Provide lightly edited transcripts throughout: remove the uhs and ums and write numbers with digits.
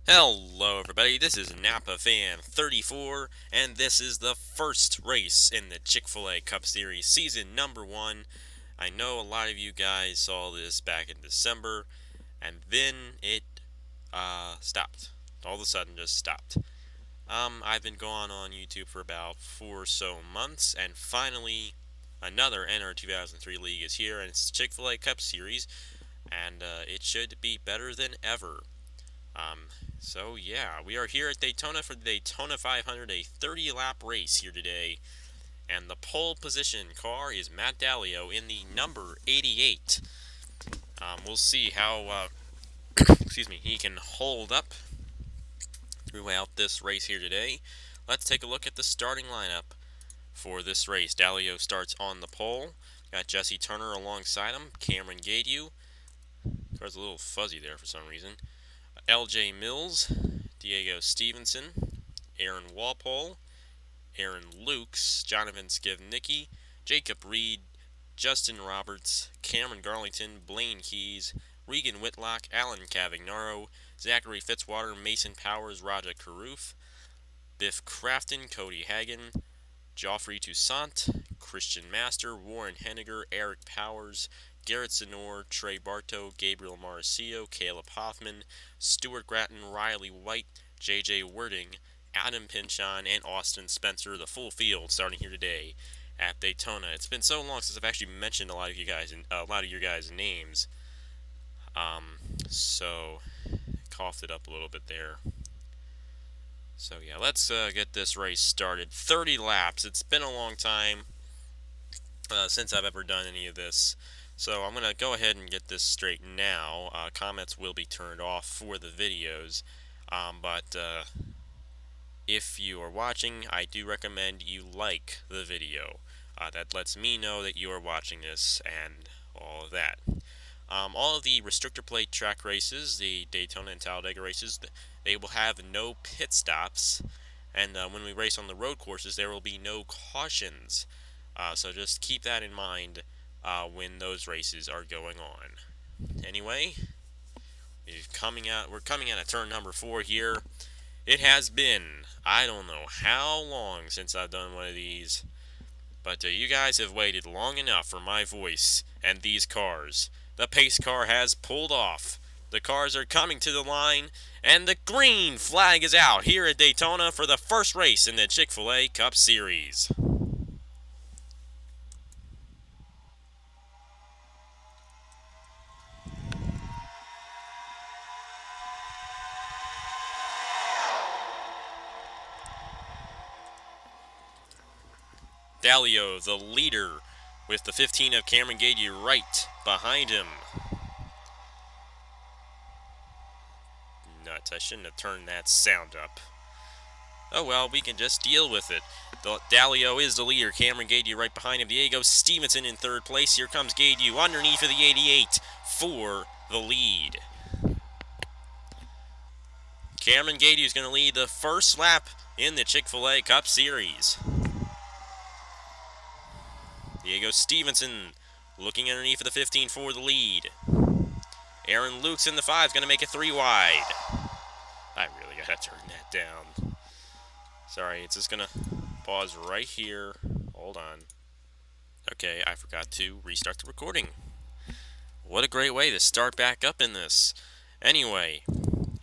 Hello everybody, this is Napa Fan 34, and this is the first race in the Chick-Fil-A Cup Series, season number 1. I know a lot of you guys saw this back in December, and then it, stopped. All of a sudden just stopped. I've been going on YouTube for about 4 or so months, and finally, another NR 2003 league is here, and it's Chick-Fil-A Cup Series, and it should be better than ever. Um, so yeah, we are here at Daytona for the Daytona 500, a 30-lap race here today. And the pole position car is Matt Dalio in the number 88. We'll see how, excuse me, he can hold up throughout this race here today. Let's take a look at the starting lineup for this race. Dalio starts on the pole. Got Jesse Turner alongside him. Cameron Gaidu. Car's a little fuzzy there for some reason. L.J. Mills, Diego Stevenson, Aaron Walpole, Aaron Lukes, Jonathan Skivnicki, Jacob Reed, Justin Roberts, Cameron Garlington, Blaine Keys, Regan Whitlock, Alan Cavagnaro, Zachary Fitzwater, Mason Powers, Raja Karoof, Biff Crafton, Cody Hagan, Joffrey Toussaint, Christian Master, Warren Henniger, Eric Powers, Garrett Senor, Trey Bartow, Gabriel Mauricio, Caleb Hoffman, Stuart Gratton, Riley White, J.J. Wording, Adam Pinchon, and Austin Spencer, the full field starting here today at Daytona. It's been so long since I've actually mentioned a lot of you guys and a lot of your guys' names. So coughed it up a little bit there. So yeah, let's get this race started. 30 laps. It's been a long time since I've ever done any of this. So I'm going to go ahead and get this straight now. Comments will be turned off for the videos. But if you are watching, I do recommend you like the video. That lets me know that you are watching this and all of that. All of the restrictor plate track races, the Daytona and Talladega races, they will have no pit stops. And when we race on the road courses, there will be no cautions. So just keep that in mind when those races are going on. Anyway, we're coming out of turn number 4 here. It has been, I don't know how long since I've done one of these, but you guys have waited long enough for my voice and these cars. The pace car has pulled off. The cars are coming to the line, and the green flag is out here at Daytona for the first race in the Chick-Fil-A Cup Series. Dalio, the leader, with the 15 of Cameron Gaidu right behind him. Nuts, I shouldn't have turned that sound up. Oh well, we can just deal with it. Dalio is the leader. Cameron Gaidu right behind him. Diego Stevenson in third place. Here comes Gaidu underneath of the 88 for the lead. Cameron Gaidu is going to lead the first lap in the Chick-Fil-A Cup Series. Diego Stevenson looking underneath of the 15 for the lead. Aaron Lukes in the 5 is going to make it 3 wide. I really got to turn that down. Sorry, it's just going to pause right here. Hold on. Okay, I forgot to restart the recording. What a great way to start back up in this. Anyway,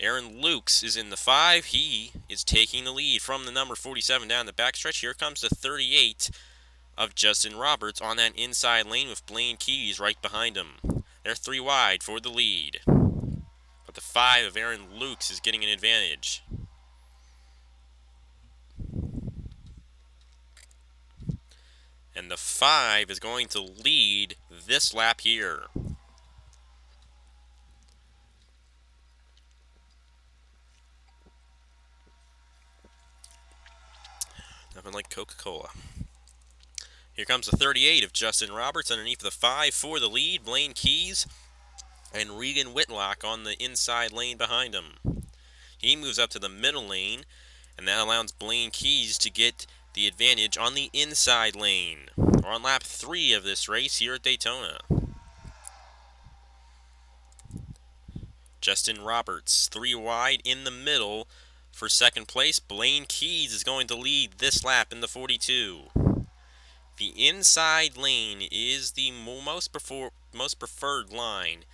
Aaron Lukes is in the 5. He is taking the lead from the number 47 down the backstretch. Here comes the 38 of Justin Roberts on that inside lane with Blaine Keys right behind him. They're 3 wide for the lead. But the 5 of Aaron Lukes is getting an advantage. And the 5 is going to lead this lap here. Nothing like Coca-Cola. Here comes the 38 of Justin Roberts underneath the 5 for the lead. Blaine Keys and Regan Whitlock on the inside lane behind him. He moves up to the middle lane, and that allows Blaine Keys to get the advantage on the inside lane. We're on lap 3 of this race here at Daytona. Justin Roberts, 3 wide in the middle. For second place, Blaine Keys is going to lead this lap in the 42. The inside lane is the most preferred line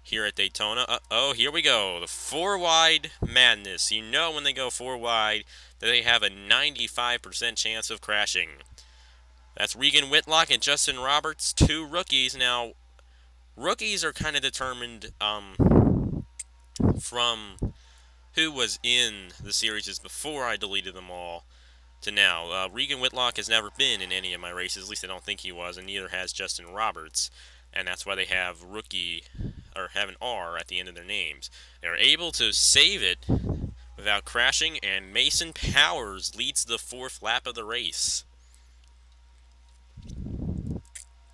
here at Daytona. Oh, here we go. The 4 wide madness. You know when they go 4 wide that they have a 95% chance of crashing. That's Regan Whitlock and Justin Roberts, 2 rookies. Now, rookies are kind of determined from who was in the series before I deleted them all to now. Regan Whitlock has never been in any of my races, at least I don't think he was, and neither has Justin Roberts, and that's why they have rookie, or have an R at the end of their names. They're able to save it without crashing, and Mason Powers leads the 4th lap of the race.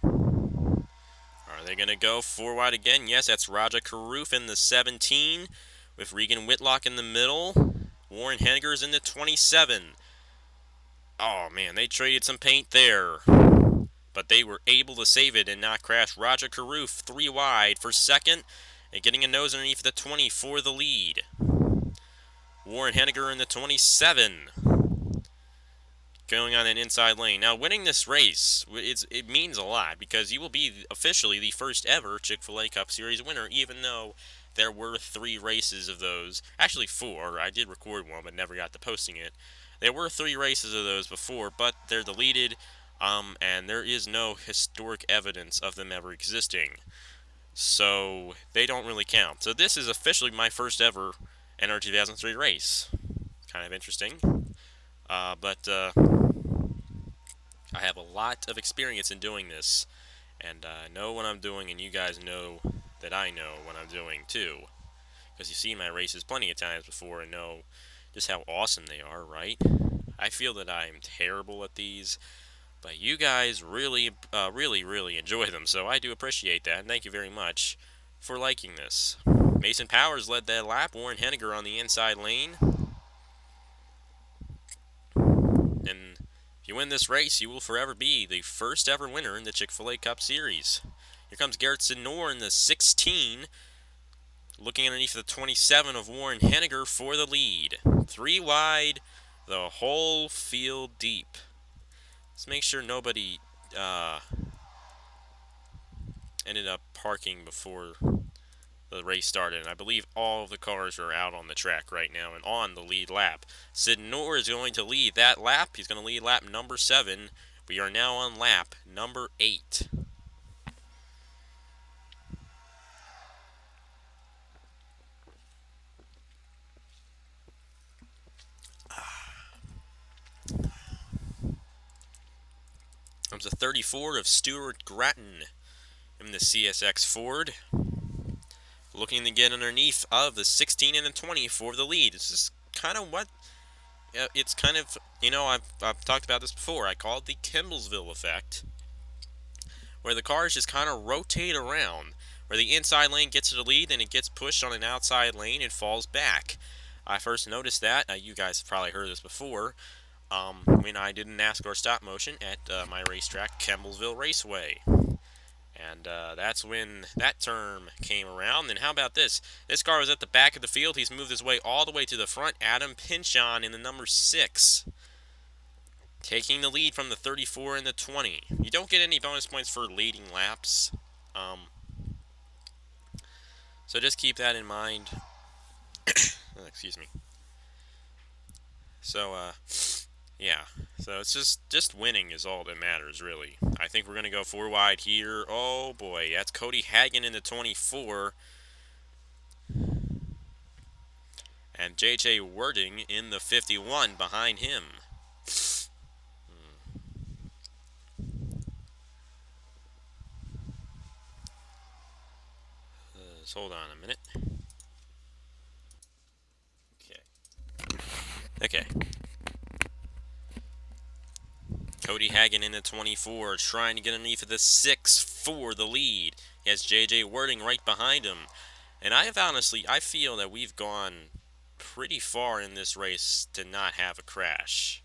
Are they going to go 4 wide again? Yes, that's Raja Karoof in the 17, with Regan Whitlock in the middle. Warren Henniger's in the 27. Oh, man, they traded some paint there. But they were able to save it and not crash. Raja Karoof, 3 wide for second, and getting a nose underneath the 20 for the lead. Warren Henniger in the 27. Going on an inside lane. Now, winning this race, it means a lot because you will be officially the first ever Chick-Fil-A Cup Series winner, even though there were 3 races of those. Actually, 4. I did record one, but never got to posting it. There were 3 races of those before, but they're deleted, and there is no historic evidence of them ever existing. So, they don't really count. So, this is officially my first ever NR 2003 race. Kind of interesting. But I have a lot of experience in doing this, and I know what I'm doing, and you guys know that I know what I'm doing too, because you've seen my races plenty of times before and know just how awesome they are, right? I feel that I'm terrible at these, but you guys really enjoy them, so I do appreciate that, and thank you very much for liking this. Mason Powers led that lap, Warren Henniger on the inside lane. And if you win this race, you will forever be the first ever winner in the Chick-Fil-A Cup Series. Here comes Garrett Sinor in the 16, looking underneath the 27 of Warren Henniger for the lead. 3 wide, the whole field deep. Let's make sure nobody ended up parking before the race started, and I believe all of the cars are out on the track right now and on the lead lap. Sid Noor is going to lead that lap. He's going to lead lap number 7. We are now on lap number 8. Comes a 34 of Stuart Gratton in the CSX Ford. Looking to get underneath of the 16 and the 20 for the lead. This is kind of what, it's kind of, you know, I've talked about this before. I call it the Kimblesville effect, where the cars just kind of rotate around. Where the inside lane gets to the lead, and it gets pushed on an outside lane and falls back. I first noticed that, you guys have probably heard this before, when I did an NASCAR stop motion at my racetrack, Kimblesville Raceway. And that's when that term came around. And how about this? This car was at the back of the field. He's moved his way all the way to the front. Adam Pinchon in the number 6. Taking the lead from the 34 and the 20. You don't get any bonus points for leading laps. So just keep that in mind. Excuse me. So, yeah, so it's just winning is all that matters, really. I think we're going to go 4 wide here. Oh, boy, that's Cody Hagan in the 24. And J.J. Wording in the 51 behind him. Let's hold on a minute. Okay. Cody Hagan in the 24, trying to get underneath of the 6 for the lead. He has J.J. Wording right behind him. And I feel that we've gone pretty far in this race to not have a crash.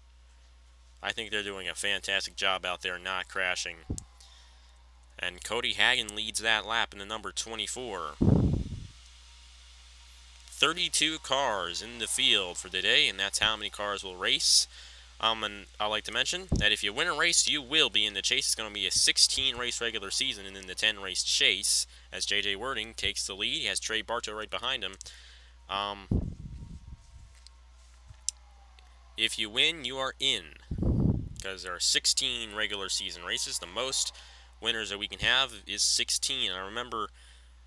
I think they're doing a fantastic job out there not crashing. And Cody Hagan leads that lap in the number 24. 32 cars in the field for today, and that's how many cars will race. And I'd like to mention that if you win a race, you will be in the chase. It's going to be a 16-race regular season and then the 10-race chase, as J.J. Wording takes the lead. He has Trey Bartow right behind him. If you win, you are in, because there are 16 regular season races. The most winners that we can have is 16. I remember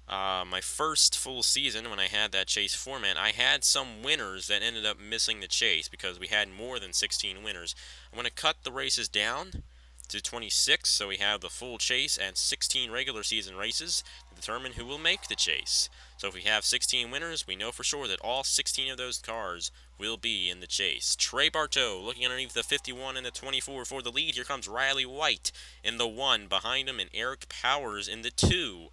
my first full season, when I had that chase format, I had some winners that ended up missing the chase because we had more than 16 winners. I'm going to cut the races down to 26, so we have the full chase and 16 regular season races to determine who will make the chase. So if we have 16 winners, we know for sure that all 16 of those cars will be in the chase. Trey Bartow looking underneath the 51 and the 24 for the lead. Here comes Riley White in the 1 behind him, and Eric Powers in the 2,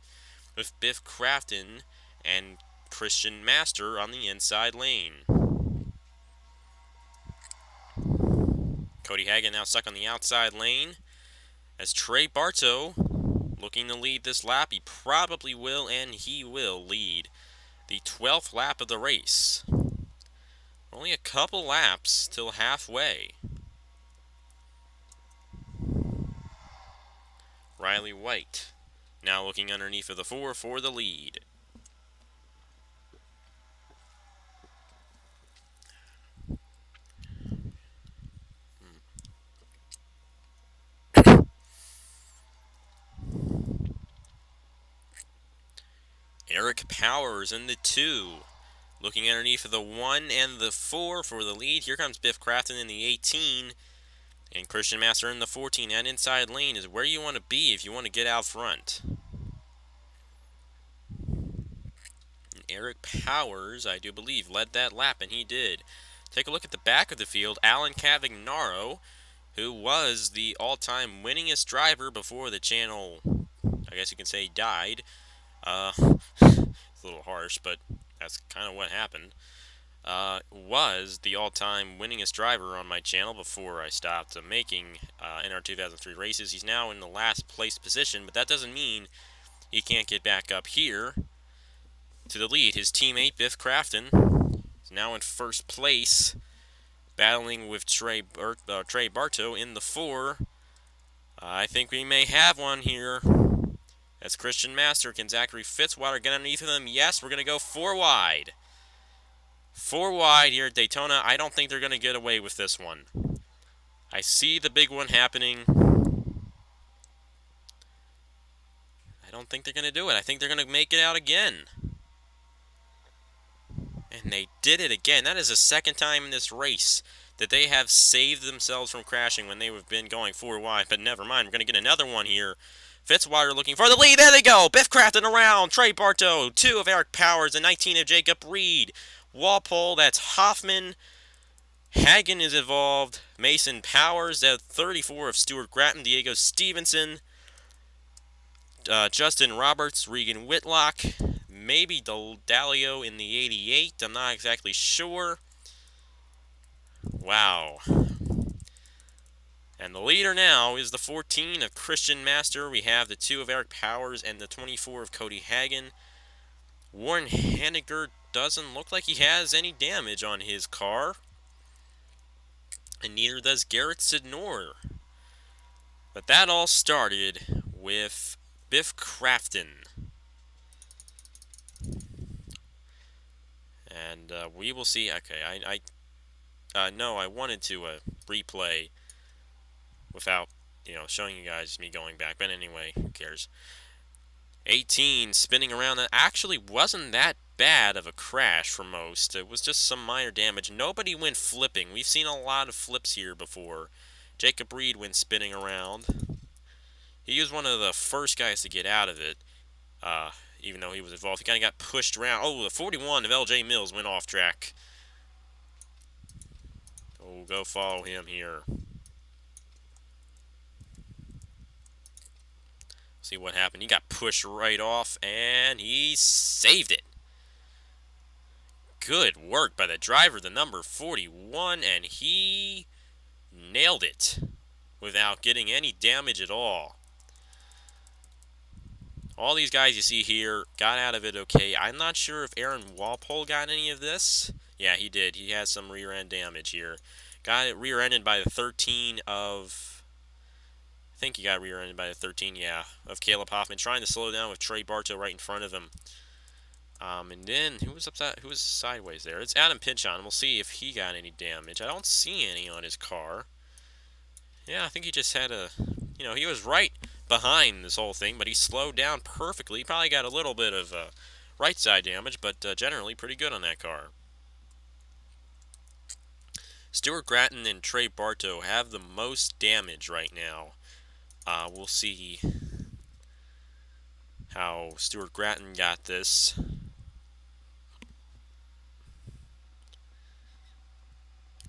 with Biff Crafton and Christian Master on the inside lane. Cody Hagan now stuck on the outside lane as Trey Bartow looking to lead this lap. He probably will, and he will lead the 12th lap of the race. Only a couple laps till halfway. Riley White now looking underneath of the 4 for the lead. Eric Powers in the 2, looking underneath of the 1 and the 4 for the lead. Here comes Biff Crafton in the 18, and Christian Master in the 14. That inside lane is where you want to be if you want to get out front. And Eric Powers, I do believe, led that lap, and he did. Take a look at the back of the field. Alan Cavagnaro, who was the all-time winningest driver before the channel, I guess you can say, died. It's a little harsh, but that's kind of what happened. Was the all-time winningest driver on my channel before I stopped making NR 2003 races. He's now in the last place position, but that doesn't mean he can't get back up here to the lead. His teammate, Biff Crafton, is now in first place, battling with Trey Bartow in the 4. I think we may have one here. That's Christian Master. Can Zachary Fitzwater get underneath of them? Yes, we're going to go 4 wide. 4 wide here at Daytona. I don't think they're going to get away with this one. I see the big one happening. I don't think they're going to do it. I think they're going to make it out again. And they did it again. That is the second time in this race that they have saved themselves from crashing when they have been going 4 wide. But never mind. We're going to get another one here. Fitzwater looking for the lead. There they go. Biff Crafton around. Trey Bartow. 2 of Eric Powers. And 19 of Jacob Reed. Walpole. That's Hoffman. Hagen is involved. Mason Powers. That 34 of Stuart Gratton. Diego Stevenson. Justin Roberts. Regan Whitlock. Maybe Dalio in the 88. I'm not exactly sure. Wow. And the leader now is the 14 of Christian Master. We have the 2 of Eric Powers and the 24 of Cody Hagan. Warren Hanniger doesn't look like he has any damage on his car. And neither does Garrett Sidnor. But that all started with Biff Crafton. And we will see. Okay, no, I wanted to replay without, showing you guys me going back. But anyway, who cares? 18 spinning around. That actually wasn't that bad of a crash for most. It was just some minor damage. Nobody went flipping. We've seen a lot of flips here before. Jacob Reed went spinning around. He was one of the first guys to get out of it, even though he was involved. He kind of got pushed around. Oh, the 41 of LJ Mills went off track. Oh, go follow him here. See what happened. He got pushed right off, and he saved it. Good work by the driver, the number 41, and he nailed it without getting any damage at all. All these guys you see here got out of it okay. I'm not sure if Aaron Walpole got any of this. Yeah, he did. He has some rear end damage here. Got it rear-ended by the 13 of... I think he got rear-ended by the 13, yeah, of Caleb Hoffman, trying to slow down with Trey Bartow right in front of him. And then, who was sideways there? It's Adam Pinchon. We'll see if he got any damage. I don't see any on his car. Yeah, I think he just had a... he was right behind this whole thing, but he slowed down perfectly. He probably got a little bit of right side damage, but generally pretty good on that car. Stuart Gratton and Trey Bartow have the most damage right now. We'll see how Stuart Gratton got this.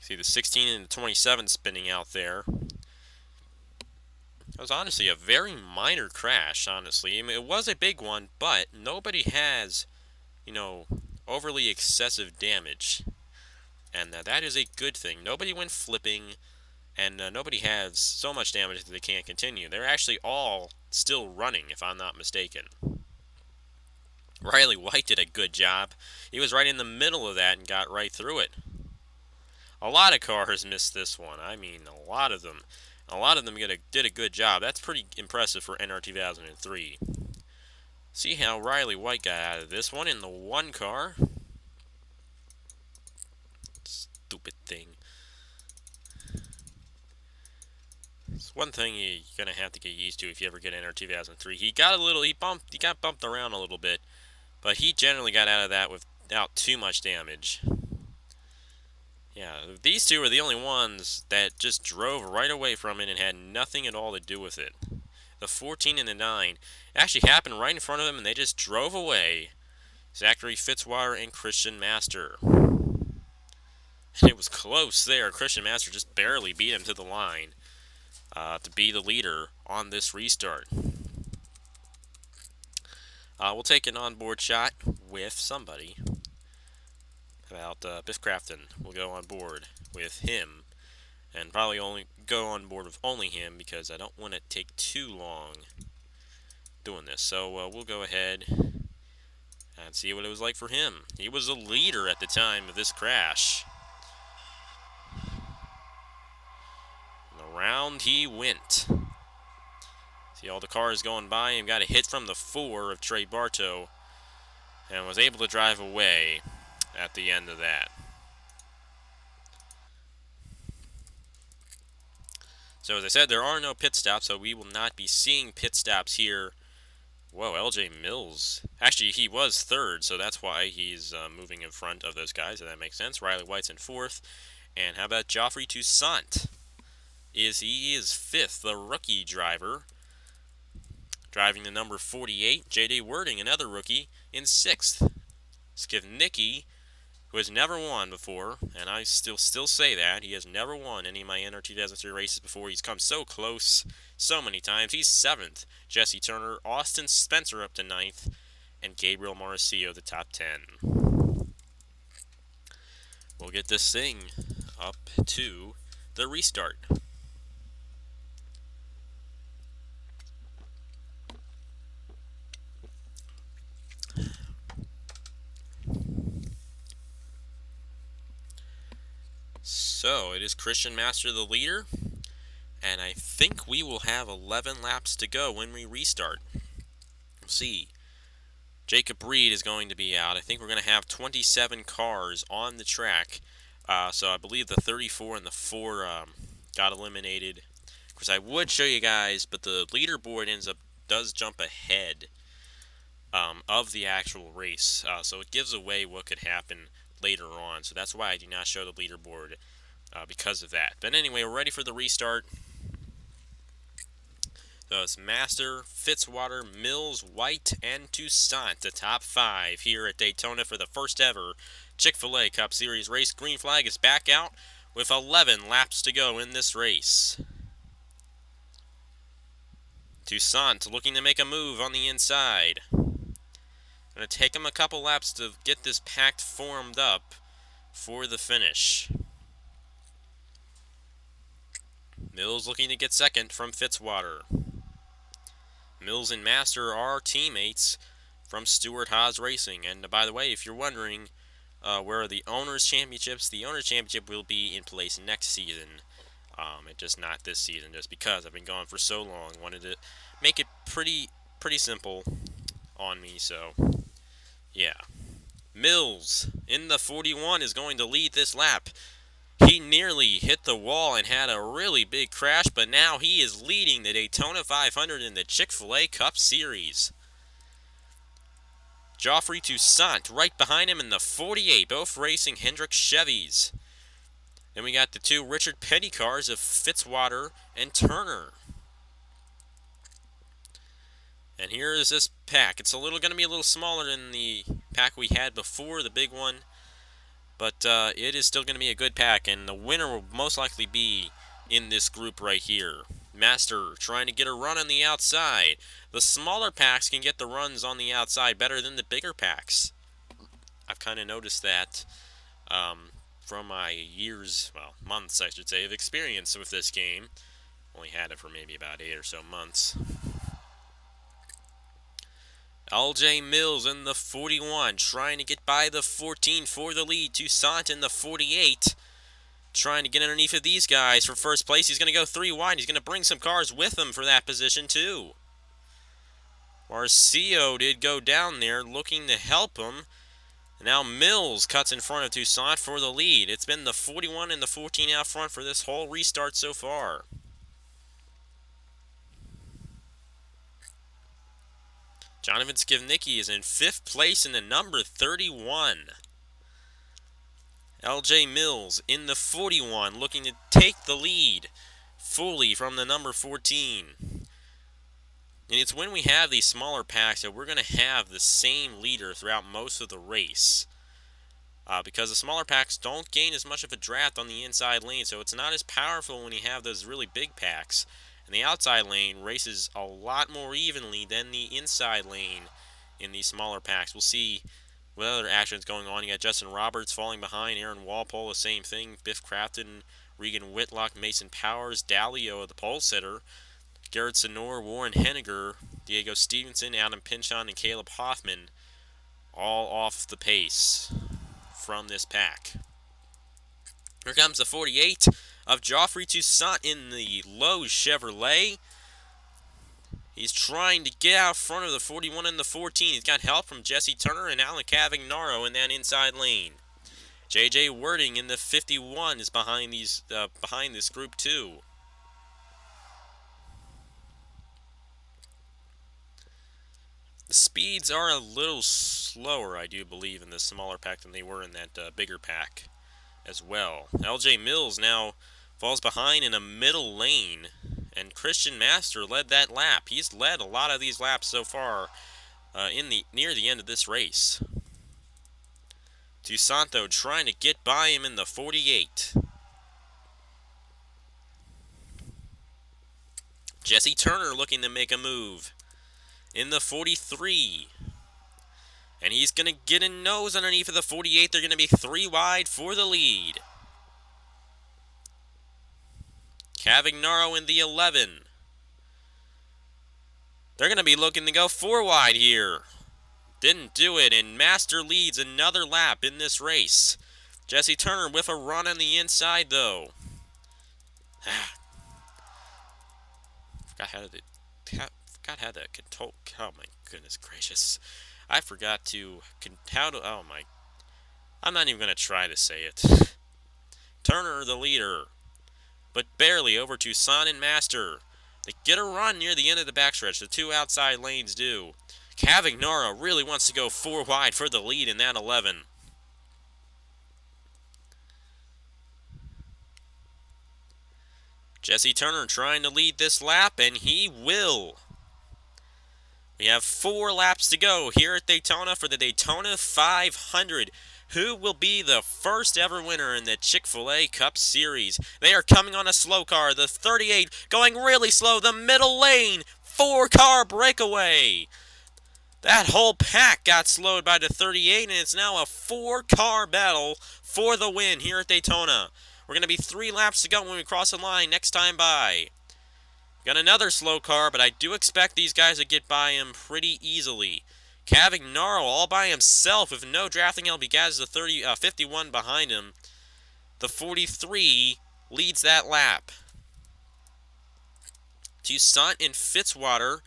See the 16 and the 27 spinning out there. That was honestly a very minor crash, honestly. I mean, it was a big one, but nobody has, overly excessive damage. And that is a good thing. Nobody went flipping, and nobody has so much damage that they can't continue. They're actually all still running, if I'm not mistaken. Riley White did a good job. He was right in the middle of that and got right through it. A lot of cars missed this one. I mean, a lot of them. A lot of them did a good job. That's pretty impressive for NR 2003. See how Riley White got out of this one in the one car. Stupid thing. It's one thing you're gonna have to get used to if you ever get NR 2003. He got bumped around a little bit, but he generally got out of that without too much damage. Yeah, these two are the only ones that just drove right away from it and had nothing at all to do with it. The 14 and the 9 actually happened right in front of them, and they just drove away. Zachary Fitzwater and Christian Master. And it was close there. Christian Master just barely beat him to the line to be the leader on this restart. We'll take an onboard shot with somebody. About Biff Crafton will go on board with him, and probably only go on board with only him because I don't want to take too long doing this. So we'll go ahead and see what it was like for him. He was a leader at the time of this crash. And around he went. See all the cars going by him. Got a hit from the 4 of Trey Bartow and was able to drive away at the end of that. So as I said, there are no pit stops, so we will not be seeing pit stops here. Whoa, LJ Mills. Actually, he was 3rd, so that's why he's moving in front of those guys, so that makes sense. Riley White's in 4th. And how about Joffrey Toussaint? He is 5th, the rookie driver. Driving the number 48, J.D. Wording, another rookie, in 6th. Skip Nicky, who has never won before, and I still say that. He has never won any of my NR 2003 races before. He's come so close so many times. He's 7th. Jesse Turner, Austin Spencer up to 9th, and Gabriel Mauricio, the top 10. We'll get this thing up to the restart. So, it is Christian Master the leader, and I think we will have 11 laps to go when we restart. We'll see. Jacob Reed is going to be out. I think we're going to have 27 cars on the track, so I believe the 34 and the 4 got eliminated. Of course, I would show you guys, but the leaderboard does jump ahead of the actual race, so it gives away what could happen later on. So that's why I do not show the leaderboard because of that. But anyway, we're ready for the restart. So it's Master, Fitzwater, Mills, White, and Toussaint, the top 5 here at Daytona for the first ever Chick-Fil-A Cup Series race. Green flag is back out with 11 laps to go in this race. Toussaint looking to make a move on the inside. Going to take him a couple laps to get this pack formed up for the finish. Mills looking to get second from Fitzwater. Mills and Master are teammates from Stewart Haas Racing. And by the way, if you're wondering where are the Owners' Championships, the Owners' Championship will be in place next season. And just not this season, just because I've been gone for so long. Wanted to make it pretty simple on me, so yeah. Mills in the 41 is going to lead this lap. He nearly hit the wall and had a really big crash, but now he is leading the Daytona 500 in the Chick-Fil-A Cup Series. Geoffrey Toussaint right behind him in the 48, both racing Hendrick Chevys. Then we got the two Richard Petty cars of Fitzwater and Turner. And here is this pack. It's going to be a little smaller than the pack we had before, the big one. But it is still going to be a good pack, and the winner will most likely be in this group right here. Master trying to get a run on the outside. The smaller packs can get the runs on the outside better than the bigger packs. I've kind of noticed that from my years, well, months I should say, of experience with this game. Only had it for maybe about 8 or so months. LJ Mills in the 41, trying to get by the 14 for the lead. Toussaint in the 48, trying to get underneath of these guys for first place. He's going to go 3 wide. He's going to bring some cars with him for that position, too. Marcio did go down there looking to help him. Now Mills cuts in front of Toussaint for the lead. It's been the 41 and the 14 out front for this whole restart so far. Jonathan Skivnicki is in 5th place in the number 31. LJ Mills in the 41 looking to take the lead fully from the number 14. And it's when we have these smaller packs that we're going to have the same leader throughout most of the race. Because the smaller packs don't gain as much of a draft on the inside lane, so it's not as powerful when you have those really big packs. And the outside lane races a lot more evenly than the inside lane in these smaller packs. We'll see what other actions going on. You got Justin Roberts falling behind, Aaron Walpole, the same thing, Biff Crafton, Regan Whitlock, Mason Powers, Dalio, the pole sitter, Garrett Sonor, Warren Henniger, Diego Stevenson, Adam Pinchon, and Caleb Hoffman, all off the pace from this pack. Here comes the 48 of Geoffrey Toussaint in the Lowe's Chevrolet. He's trying to get out front of the 41 and the 14. He's got help from Jesse Turner and Alan Cavagnaro in that inside lane. J.J. Wording in the 51 is behind this group too. The speeds are a little slower, I do believe, in this smaller pack than they were in that bigger pack as well. LJ Mills now falls behind in a middle lane, and Christian Master led that lap. He's led a lot of these laps so far near the end of this race. Toussaint, though, trying to get by him in the 48. Jesse Turner looking to make a move in the 43. And he's going to get a nose underneath of the 48. They're going to be 3 wide for the lead. Cavagnaro in the 11. They're going to be looking to go 4 wide here. Didn't do it, and Master leads another lap in this race. Jesse Turner with a run on the inside, though. Forgot how to control. Oh my goodness gracious! I forgot to oh my! I'm not even gonna try to say it. Turner the leader, but barely over Toussaint and Master. They get a run near the end of the backstretch. The 2 outside lanes do. Cavagnaro really wants to go 4 wide for the lead in that 11. Jesse Turner trying to lead this lap, and he will. We have 4 laps to go here at Daytona for the Daytona 500. Who will be the first ever winner in the Chick-Fil-A Cup Series? They are coming on a slow car. The 38 going really slow. The middle lane, 4-car breakaway. That whole pack got slowed by the 38, and it's now a 4-car battle for the win here at Daytona. We're going to be 3 laps to go when we cross the line next time by. Got another slow car, but I do expect these guys to get by him pretty easily. Cavagnaro all by himself with no drafting help. He has the 51 behind him. The 43 leads that lap. Toussaint and Fitzwater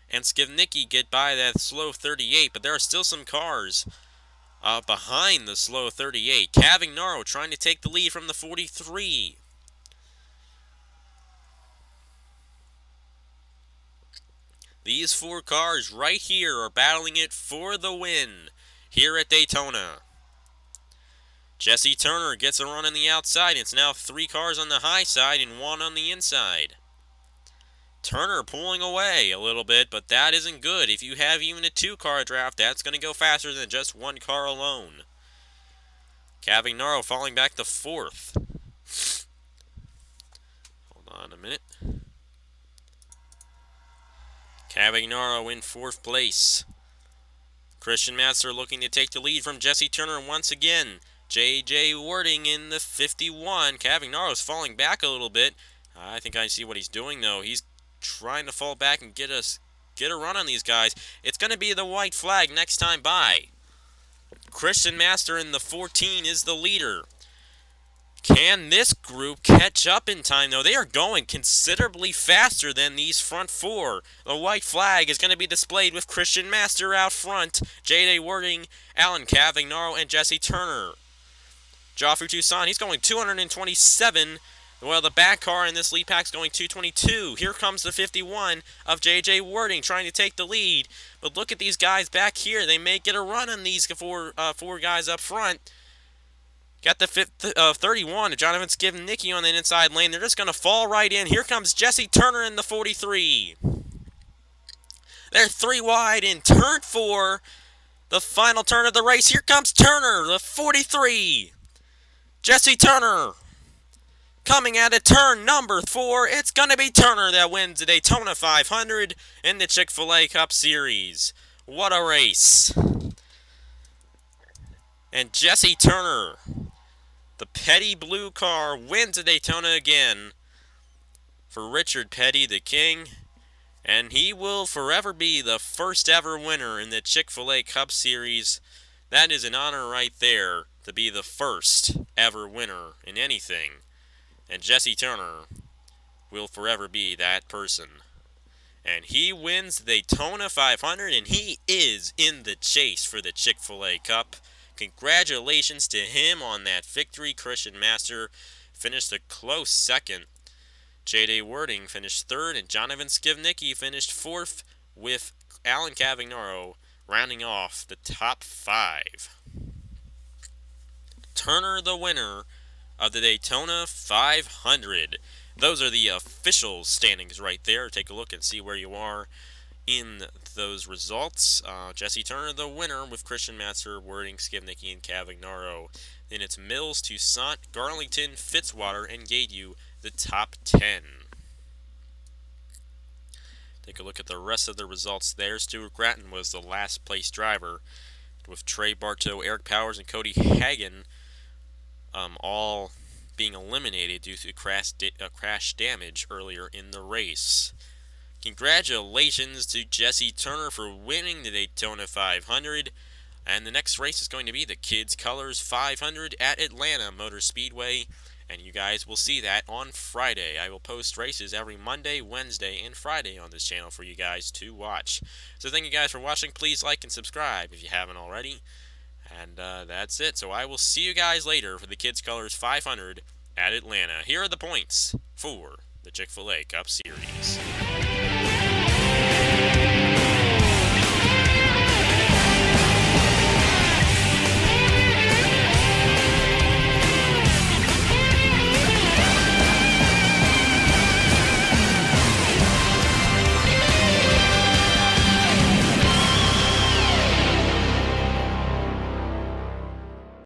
and Skivnicki get by that slow 38, but there are still some cars behind the slow 38. Cavagnaro trying to take the lead from the 43. These four cars right here are battling it for the win here at Daytona. Jesse Turner gets a run on the outside. It's now 3 cars on the high side and 1 on the inside. Turner pulling away a little bit, but that isn't good. If you have even a 2-car draft, that's going to go faster than just 1 car alone. Cavagnaro falling back to 4th. Hold on a minute. Cavagnaro in 4th place. Christian Master looking to take the lead from Jesse Turner once again. J.J. Warding in the 51. Cavagnaro's falling back a little bit. I think I see what he's doing, though. He's trying to fall back and get a run on these guys. It's going to be the white flag next time by. Christian Master in the 14 is the leader. Can this group catch up in time, though? They are going considerably faster than these front 4. The white flag is going to be displayed with Christian Master out front, J.J. Warding, Alan Cavagnaro, and Jesse Turner. Joffrey Toussaint, he's going 227. Well, the back car in this lead pack is going 222. Here comes the 51 of J.J. Warding trying to take the lead. But look at these guys back here. They may get a run on these four guys up front. Got the 31 of Jonathan Skivnicki on the inside lane. They're just going to fall right in. Here comes Jesse Turner in the 43. They're 3 wide in turn 4. The final turn of the race. Here comes Turner, the 43. Jesse Turner coming at a turn number 4. It's going to be Turner that wins the Daytona 500 in the Chick-Fil-A Cup Series. What a race. And Jesse Turner, the Petty blue car, wins the Daytona again for Richard Petty, the king. And he will forever be the first ever winner in the Chick-Fil-A Cup Series. That is an honor right there, to be the first ever winner in anything. And Jesse Turner will forever be that person. And he wins the Daytona 500, and he is in the chase for the Chick-Fil-A Cup. Congratulations to him on that victory. Christian Master finished a close second. J.J. Warding finished 3rd, and Jonathan Skivnicki finished 4th, with Alan Cavagnaro rounding off the top 5. Turner the winner of the Daytona 500. Those are the official standings right there. Take a look and see where you are in those results. Jesse Turner the winner with Christian Master, Warding, Skivnicki, and Cavagnaro. Then it's Mills, Toussaint, Garlington, Fitzwater, and Gaidu, the top 10. Take a look at the rest of the results there. Stuart Gratton was the last place driver, with Trey Bartow, Eric Powers, and Cody Hagan all being eliminated due to crash damage earlier in the race. Congratulations to Jesse Turner for winning the Daytona 500. And the next race is going to be the Kids Colors 500 at Atlanta Motor Speedway. And you guys will see that on Friday. I will post races every Monday, Wednesday, and Friday on this channel for you guys to watch. So thank you guys for watching. Please like and subscribe if you haven't already. And that's it. So I will see you guys later for the Kids Colors 500 at Atlanta. Here are the points for the Chick-Fil-A Cup Series.